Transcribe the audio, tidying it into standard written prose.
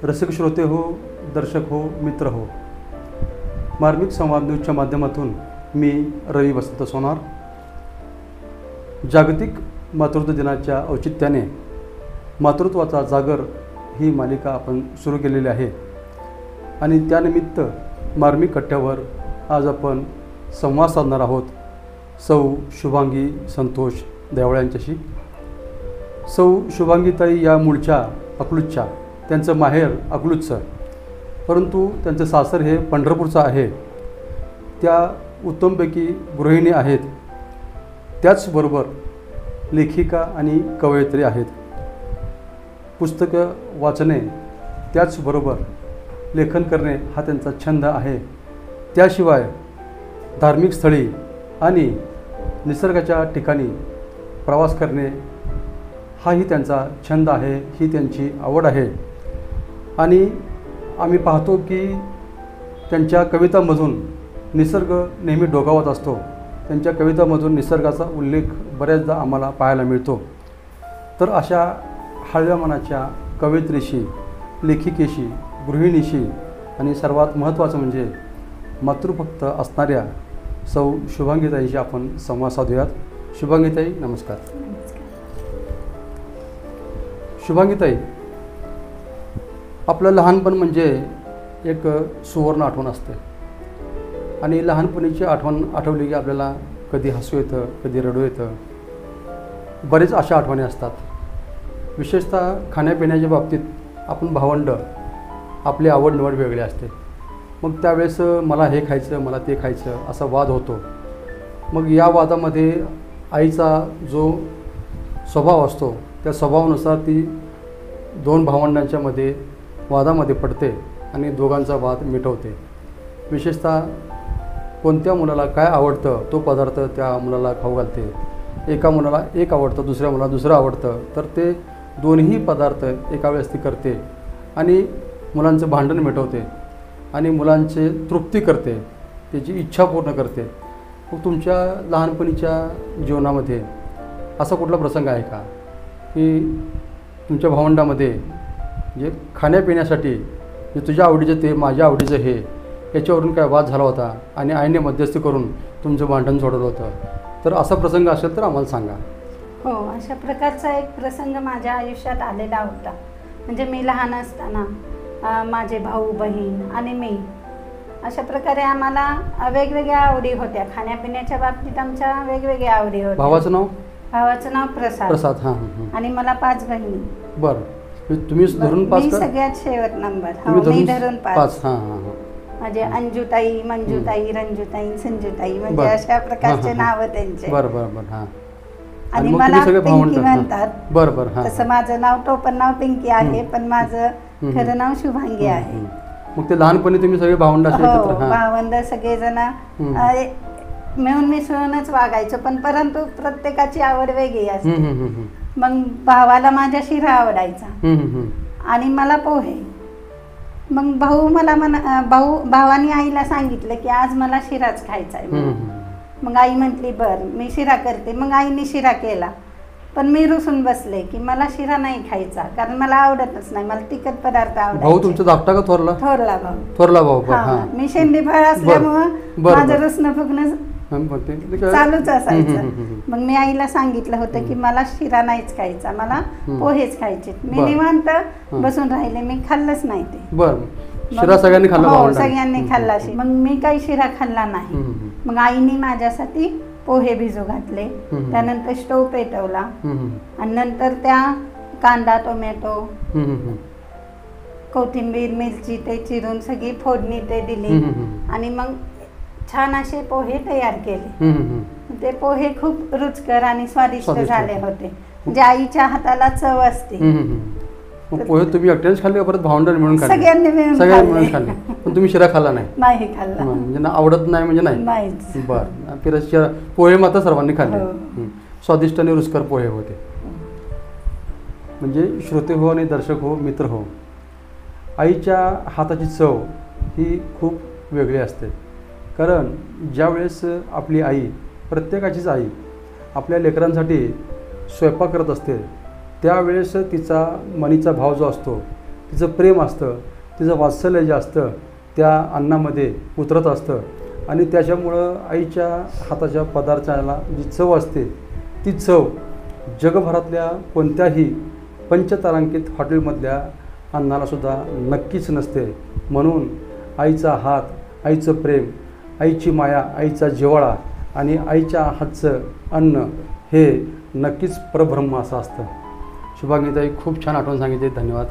रसिक श्रोते हो, दर्शक हो, मित्र हो, मार्मिक संवाद न्यूजच्या माध्यमातून मी रवी वसंत सोनार जागतिक मातृत्व दिनाच्या औचित्याने मातृत्वाचा जागर ही मालिका आपण सुरू केलेली आहे आणि त्यानिमित्त मार्मिक कट्ट्यावर आज आपण संवाद साधणार आहोत सौ शुभांगी संतोष देवळे यांच्याशी। सौ शुभांगीताई या मूळच्या अकलूजच्या, त्यांचं माहेर अकलूजचं, परंतु त्यांचं सासर हे पंढरपूरचं आहे। त्या उत्तमपैकी गृहिणी आहेत, त्याचबरोबर लेखिका आणि कवयित्री आहेत। पुस्तकं वाचणे त्याचबरोबर लेखन करणे हा त्यांचा छंद आहे। त्याशिवाय धार्मिक स्थळी आणि निसर्गाच्या ठिकाणी प्रवास करणे हाही त्यांचा छंद आहे, ही त्यांची आवड आहे। आणि आम्ही पाहतो की त्यांच्या कवितांमधून निसर्ग नेहमी डोकावत असतो। त्यांच्या कवितांमधून निसर्गाचा उल्लेख बऱ्याचदा आम्हाला पाहायला मिळतो। तर अशा हळव्या मनाच्या कवयित्रीशी, लेखिकेशी, गृहिणीशी आणि सर्वात महत्त्वाचं म्हणजे मातृभक्त असणाऱ्या सौ शुभांगीताईशी आपण संवाद साधूयात। शुभांगीताई नमस्कार। शुभांगीताई, आपलं लहानपण म्हणजे एक सुवर्ण आठवण असते आणि लहानपणीची आठवण आठवली की आपल्याला कधी हसू येतं, कधी रडू येतं, बरेच अशा आठवणी असतात। विशेषतः खाण्यापिण्याच्या बाबतीत आपण भावंड, आपली आवड निवड वेगळी असते। मग त्यावेळेस मला हे खायचं, मला ते खायचं असा वाद होतो। मग या वादामध्ये आईचा जो स्वभाव असतो त्या स्वभावानुसार ती दोन भावंडांच्या मध्ये वादामध्ये पडते आणि दोघांचा वाद मिटवते। विशेषतः कोणत्या मुलाला काय आवडतं तो पदार्थ त्या मुलाला खाऊ घालते। एका मुलाला एक आवडतं, दुसऱ्या मुलाला दुसरं आवडतं, तर ते दोन्ही पदार्थ एका वेळेस ती करते आणि मुलांचं भांडण मिटवते आणि मुलांचे तृप्ती करते, त्याची इच्छा पूर्ण करते। मग तुमच्या लहानपणीच्या जीवनामध्ये असा कुठला प्रसंग आहे का की तुमच्या भावंडामध्ये जे खाण्यापिण्यासाठी जे तुझ्या आवडीचं ते, माझ्या आवडीचं हे, याच्यावरून काय वाद झाला होता आणि आईने मध्यस्थी करून तुमचं भांडण सोडवलं होतं? तर असा प्रसंग असेल तर आम्हाला सांगा। हो, अशा प्रकारचा एक प्रसंग माझ्या आयुष्यात आलेला होता। म्हणजे मी लहान असताना माझे भाऊ बहीण आणि मी अशा प्रकारे आम्हाला वेगवेगळ्या आवडी होत्या। खाण्यापिण्याच्या बाबतीत आमच्या वेगवेगळ्या आवडी होत्या। भावाचं नाव? भावाचं नाव प्रसाद। प्रसाद, हां। आणि मला 5 बहिणी। बरं, तुम्ही धरून 5? मी सगळ्यात शेवट नंबर। मी धरून 5। हां हां हां। म्हणजे अंजुताई, मंजुताई, रंजुताई, संजुताई, म्हणजे अशा प्रकारचे नाव त्यांचे। बरं बरं बरं, हां। आणि मला पिंकी म्हणतात। बरं बरं, हां। तसं माझं नाव, टोपण नाव पिंकी आहे, पण माझं खरं नाव शुभांगी आहे। मग ते लहानपणी तुम्ही सगळे भावंड असे एकत्र? हो, भावंड सगळेजण मिळून मिसळूनच वागायचो, पण परंतु प्रत्येकाची आवड वेगळी असते। मग भावाला माझ्या शिरा आवडायचा आणि मला पोहे। मग भावानी आईला सांगितलं की आज मला शिराच खायचा आहे। मग आई म्हटली बर मी शिरा करते। मग आईने शिरा केला, पण मी रुसून बसले की मला शिरा नाही खायचा, कारण मला आवडतच नाही, मला तिखट पदार्थ आवडत। भाऊ तुमचा धाकटा का थोरला? थोरला भाऊ। थोरला भाऊ, मी शेंडीफळ असल्यामुळं माझं रुसणं फुगणं चालूच असायचं। मग मी आईला सांगितलं होतं की मला शिरा नाहीच खायचा, मला पोहेच खायचे। मी निवांत बसून राहिले, मी खाल्लंच नाही ते। बरं, शिरा सगळ्यांनी खाल्ला? हो, सगळ्यांनी खाल्ला। मग मी काही शिरा खाल्ला नाही। मग आईने माझ्यासाठी पोहे भिजू घातले, त्यानंतर स्टोव पेटवला आणि नंतर त्या कांदा, टोमॅटो, कोथिंबीर, मिरची ते चिरून सगळी फोडणी ते दिली आणि मग छान असे पोहे तयार केले। ते पोहे खूप रुचकर आणि स्वादिष्ट झाले होते, म्हणजे आईच्या हाताला चव असते। पोहे तुम्ही एकट्यानेच खाल्ले, परत भावंडांनी मिळून खाल्ले? सगळ्यांनी मिळून खाल्ले। पण तुम्ही शिरा खाल्ला नाही? नाही खाल्ला, म्हणजे आवडत नाही म्हणजे नाही? बरं, फिर पोहे मात्र सर्वांनी खाल्ले। स्वादिष्ट आणि रुचकर पोहे होते। म्हणजे श्रोते हो आणि दर्शक हो, मित्र हो, आईच्या हाताची चव ही खूप वेगळी असते। कारण ज्यावेळेस आपली आई, प्रत्येकाचीच आई आपल्या लेकरांसाठी स्वयंपाक करत असते, त्यावेळेस तिचा मनीचा भाव जो असतो तिचं प्रेम असतं, तिचं वात्सल्य जे असतं त्या अन्नामध्ये उतरत असतं आणि त्याच्यामुळं आईच्या हाताच्या पदार्थाला जी चव असते ती चव जगभरातल्या कोणत्याही पंचतारांकित हॉटेलमधल्या अन्नालासुद्धा नक्कीच नसते. म्हणून आईचा हात, आईचं प्रेम, आईची माया, आईचा जिव्हाळा आणि आईच्या हातचं अन्न हे नक्कीच परब्रह्म असं असतं. शुभांगीताई खूप छान आठवण सांगितली, धन्यवाद.